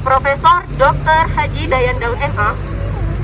Profesor Dr. Haji Dayan Daud MA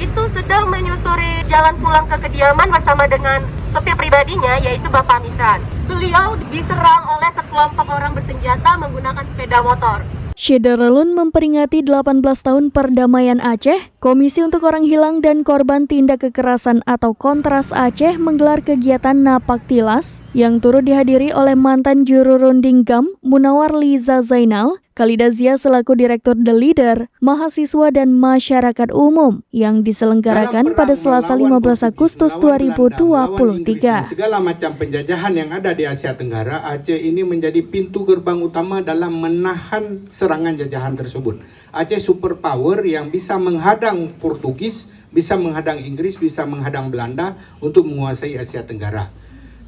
itu sedang menyusuri jalan pulang ke kediaman bersama dengan sopir pribadinya, yaitu Bapak Misran. Beliau diserang oleh sekelompok orang bersenjata menggunakan sepeda motor. Syederalun memperingati 18 tahun perdamaian Aceh. Komisi untuk Orang Hilang dan Korban Tindak Kekerasan atau Kontras Aceh menggelar kegiatan Napak Tilas yang turut dihadiri oleh mantan juru runding GAM Munawar Liza Zainal, Khalida Zia selaku Direktur The Leader, mahasiswa dan masyarakat umum yang diselenggarakan pada Selasa 15 Agustus 2023. Segala macam penjajahan yang ada di Asia Tenggara, Aceh ini menjadi pintu gerbang utama dalam menahan serangan jajahan tersebut. Aceh superpower yang bisa menghadang Portugis, bisa menghadang Inggris, bisa menghadang Belanda untuk menguasai Asia Tenggara.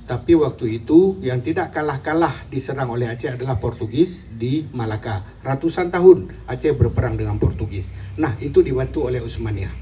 Tapi waktu itu yang tidak kalah-kalah diserang oleh Aceh adalah Portugis di Malaka. Ratusan tahun Aceh berperang dengan Portugis. Nah, itu dibantu oleh Utsmaniyah.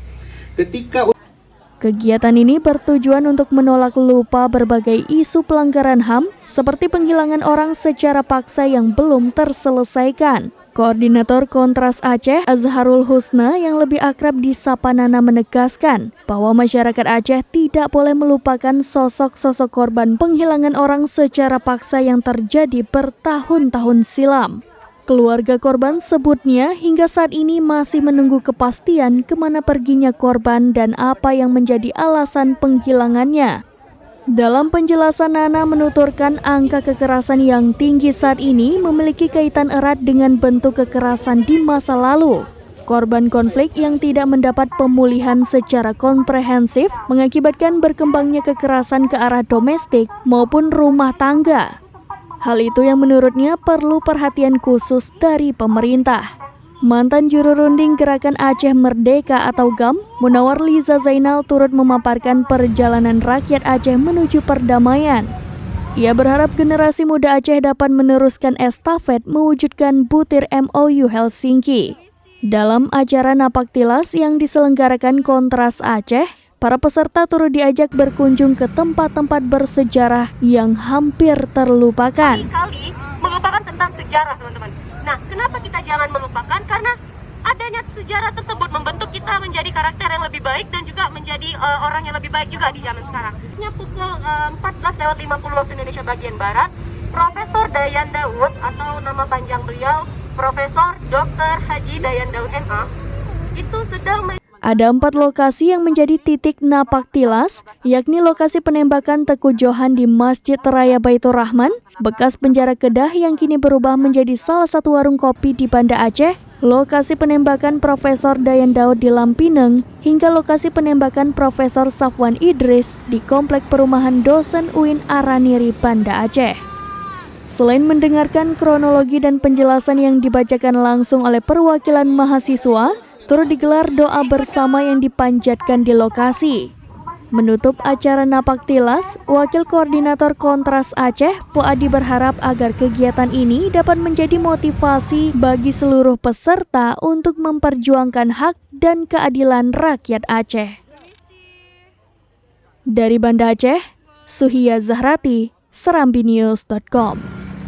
Kegiatan ini bertujuan untuk menolak lupa berbagai isu pelanggaran HAM seperti penghilangan orang secara paksa yang belum terselesaikan. Koordinator Kontras Aceh, Azharul Husna yang lebih akrab disapa Nana menegaskan bahwa masyarakat Aceh tidak boleh melupakan sosok-sosok korban penghilangan orang secara paksa yang terjadi bertahun-tahun silam. Keluarga korban sebutnya hingga saat ini masih menunggu kepastian kemana perginya korban dan apa yang menjadi alasan penghilangannya. Dalam penjelasan, Nana menuturkan angka kekerasan yang tinggi saat ini memiliki kaitan erat dengan bentuk kekerasan di masa lalu. Korban konflik yang tidak mendapat pemulihan secara komprehensif mengakibatkan berkembangnya kekerasan ke arah domestik maupun rumah tangga. Hal itu yang menurutnya perlu perhatian khusus dari pemerintah. Mantan juru runding Gerakan Aceh Merdeka atau GAM, Munawar Liza Zainal turut memaparkan perjalanan rakyat Aceh menuju perdamaian. Ia berharap generasi muda Aceh dapat meneruskan estafet mewujudkan butir MOU Helsinki. Dalam acara Napak Tilas yang diselenggarakan Kontras Aceh, para peserta turut diajak berkunjung ke tempat-tempat bersejarah yang hampir terlupakan. Kali melupakan tentang sejarah, teman-teman. Nah, kenapa kita jangan melupakan? Karena adanya sejarah tersebut membentuk kita menjadi karakter yang lebih baik dan juga menjadi orang yang lebih baik juga di zaman sekarang. Pukul 14.50 waktu Indonesia bagian Barat, Profesor Dayan Daud atau nama panjang beliau Profesor Dr. Haji Dayan Daud MA itu sedang Ada 4 lokasi yang menjadi titik Napak Tilas, yakni lokasi penembakan Teku Johan di Masjid Raya Baitur Rahman, bekas penjara Kedah yang kini berubah menjadi salah satu warung kopi di Banda Aceh, lokasi penembakan Profesor Dayan Daud di Lampineng, hingga lokasi penembakan Profesor Safwan Idris di Komplek Perumahan Dosen UIN Araniri, Banda Aceh. Selain mendengarkan kronologi dan penjelasan yang dibacakan langsung oleh perwakilan mahasiswa, turut digelar doa bersama yang dipanjatkan di lokasi. Menutup acara Napak Tilas, Wakil Koordinator Kontras Aceh, Fuadi berharap agar kegiatan ini dapat menjadi motivasi bagi seluruh peserta untuk memperjuangkan hak dan keadilan rakyat Aceh. Dari Banda Aceh, Suhia Zahrati, serambinews.com.